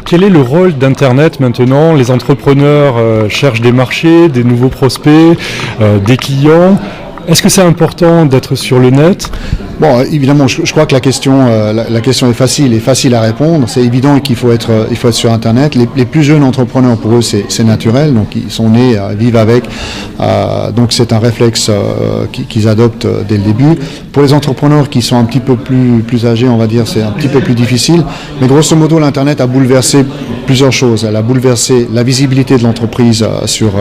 Quel est le rôle d'Internet maintenant? Les entrepreneurs cherchent des marchés, des nouveaux prospects, des clients. Est-ce que c'est important d'être sur le net? Bon, évidemment, je crois que la question est facile à répondre. C'est évident qu'il faut être sur Internet. Les plus jeunes entrepreneurs, pour eux, c'est naturel. Donc, ils sont nés, vivent avec. Donc, c'est un réflexe qu'ils adoptent dès le début. Pour les entrepreneurs qui sont un petit peu plus âgés, on va dire, c'est un petit peu plus difficile. Mais grosso modo, l'Internet a bouleversé plusieurs choses. Elle a bouleversé la visibilité de l'entreprise sur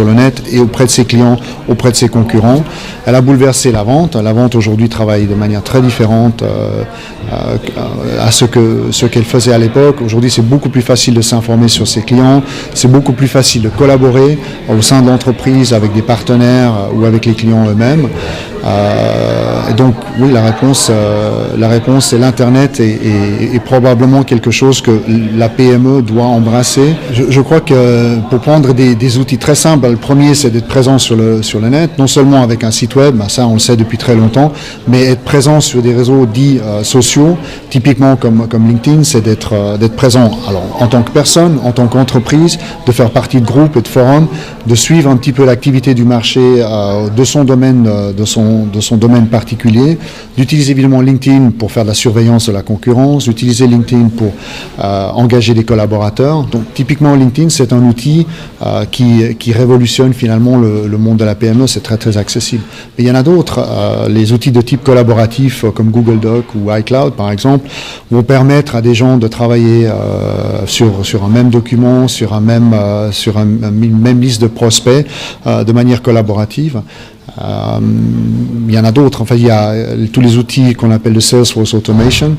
le net et auprès de ses clients, auprès de ses concurrents. Elle a bouleversé la vente. La vente aujourd'hui travaille de manière très différente à ce qu'elle faisait à l'époque. Aujourd'hui, c'est beaucoup plus facile de s'informer sur ses clients. C'est beaucoup plus facile de collaborer au sein de l'entreprise avec des partenaires ou avec les clients eux-mêmes. Et donc, oui, la réponse c'est l'Internet est probablement quelque chose que la PME doit embrasser. Je crois que pour prendre des outils très simples, le premier, c'est d'être présent sur le net, non seulement avec un site web, ça on le sait depuis très longtemps, mais être présent sur des réseaux dits sociaux, typiquement comme LinkedIn, c'est d'être présent alors, en tant que personne, en tant qu'entreprise, de faire partie de groupes et de forums, de suivre un petit peu l'activité du marché de son domaine, de son domaine particulier, d'utiliser évidemment LinkedIn pour faire de la surveillance de la concurrence, d'utiliser LinkedIn pour engager des collaborateurs. Donc typiquement LinkedIn, c'est un outil qui révolutionne finalement le monde de la PME, c'est très très accessible. Mais il y en a d'autres, les outils de type collaboratif comme Google Doc ou iCloud par exemple, vont permettre à des gens de travailler sur un même document, sur une même liste de prospects de manière collaborative. Il y en a d'autres. Enfin, il y a tous les outils qu'on appelle le Salesforce Automation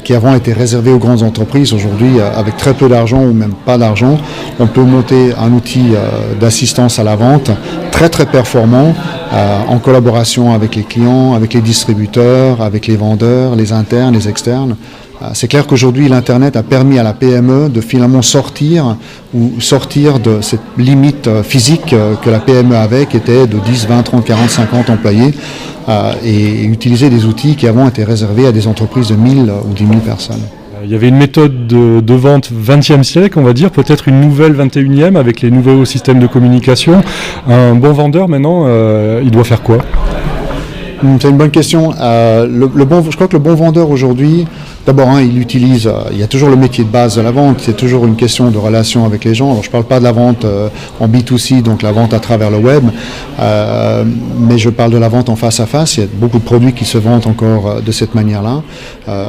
qui avant étaient réservés aux grandes entreprises. Aujourd'hui, avec très peu d'argent ou même pas d'argent, on peut monter un outil d'assistance à la vente très très performant en collaboration avec les clients, avec les distributeurs, avec les vendeurs, les internes, les externes. C'est clair qu'aujourd'hui, l'Internet a permis à la PME de finalement sortir de cette limite physique que la PME avait, qui était de 10, 20, 30, 40, 50 employés, et utiliser des outils qui avant étaient réservés à des entreprises de 1000 ou 10 000 personnes. Il y avait une méthode de vente 20e siècle, on va dire, peut-être une nouvelle 21e avec les nouveaux systèmes de communication. Un bon vendeur, maintenant, il doit faire quoi? C'est une bonne question. Je crois que le bon vendeur aujourd'hui, d'abord, il y a toujours le métier de base de la vente, c'est toujours une question de relation avec les gens. Alors, je ne parle pas de la vente en B2C, donc la vente à travers le web, mais je parle de la vente en face à face. Il y a beaucoup de produits qui se vendent encore de cette manière-là.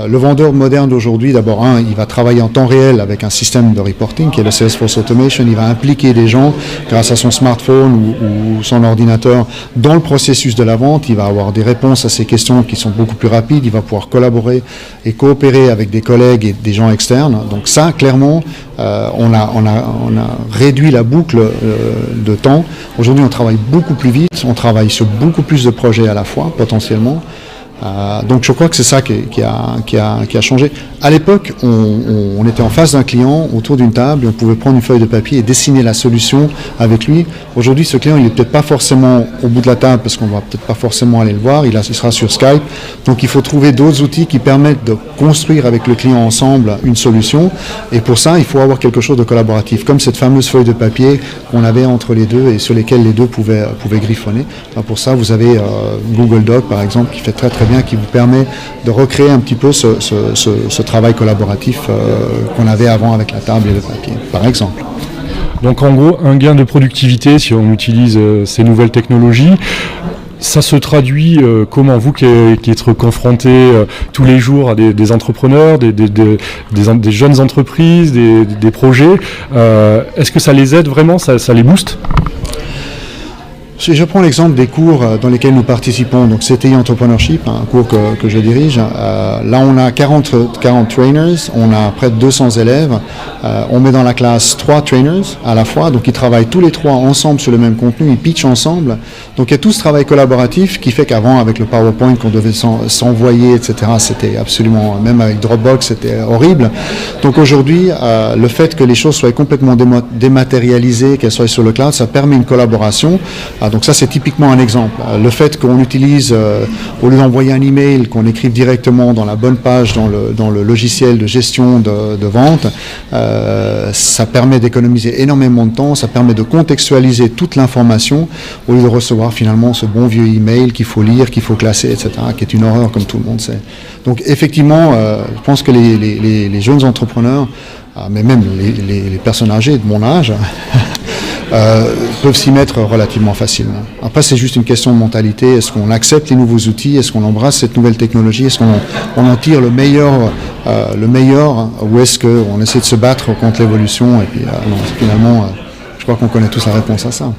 Le vendeur moderne d'aujourd'hui, d'abord, il va travailler en temps réel avec un système de reporting qui est le Salesforce Automation. Il va impliquer les gens grâce à son smartphone ou son ordinateur dans le processus de la vente. Il va avoir des réponses à ces questions qui sont beaucoup plus rapides. Il va pouvoir collaborer et coopérer avec des collègues et des gens externes. Donc ça, clairement, on a réduit la boucle de temps. Aujourd'hui, on travaille beaucoup plus vite, on travaille sur beaucoup plus de projets à la fois, potentiellement. Donc je crois que c'est ça qui a changé. À l'époque, on était en face d'un client, autour d'une table, et on pouvait prendre une feuille de papier et dessiner la solution avec lui. Aujourd'hui, ce client, il n'est peut-être pas forcément au bout de la table, parce qu'on va peut-être pas forcément aller le voir, il sera sur Skype. Donc il faut trouver d'autres outils qui permettent de construire avec le client ensemble une solution. Et pour ça, il faut avoir quelque chose de collaboratif, comme cette fameuse feuille de papier qu'on avait entre les deux et sur lesquelles les deux pouvaient griffonner. Alors pour ça, vous avez Google Doc, par exemple, qui fait très très bien, qui vous permet de recréer un petit peu ce travail collaboratif qu'on avait avant avec la table et le papier, par exemple. Donc en gros, un gain de productivité si on utilise ces nouvelles technologies. Ça se traduit comment, vous qui êtes confronté tous les jours à des entrepreneurs, des jeunes entreprises, des projets, est-ce que ça les aide vraiment, ça les booste ? Si je prends l'exemple des cours dans lesquels nous participons, donc CTI Entrepreneurship, un cours que je dirige, là on a 40 trainers, on a près de 200 élèves, on met dans la classe 3 trainers à la fois, donc ils travaillent tous les 3 ensemble sur le même contenu, ils pitchent ensemble, donc il y a tout ce travail collaboratif qui fait qu'avant avec le PowerPoint qu'on devait s'envoyer, etc., c'était absolument, même avec Dropbox, c'était horrible. Donc aujourd'hui, le fait que les choses soient complètement dématérialisées, qu'elles soient sur le cloud, ça permet une collaboration Donc ça, c'est typiquement un exemple. Le fait qu'on utilise, au lieu d'envoyer un email, qu'on écrive directement dans la bonne page, dans le logiciel de gestion de vente, ça permet d'économiser énormément de temps, ça permet de contextualiser toute l'information au lieu de recevoir finalement ce bon vieux email qu'il faut lire, qu'il faut classer, etc., qui est une horreur comme tout le monde sait. Donc effectivement, je pense que les jeunes entrepreneurs, mais même les personnes âgées de mon âge, peuvent s'y mettre relativement facilement. Après, c'est juste une question de mentalité. Est-ce qu'on accepte les nouveaux outils? Est-ce qu'on embrasse cette nouvelle technologie? Est-ce qu'on en tire le meilleur, ou est-ce qu'on essaie de se battre contre l'évolution? Et puis, non, finalement, je crois qu'on connaît tous la réponse à ça.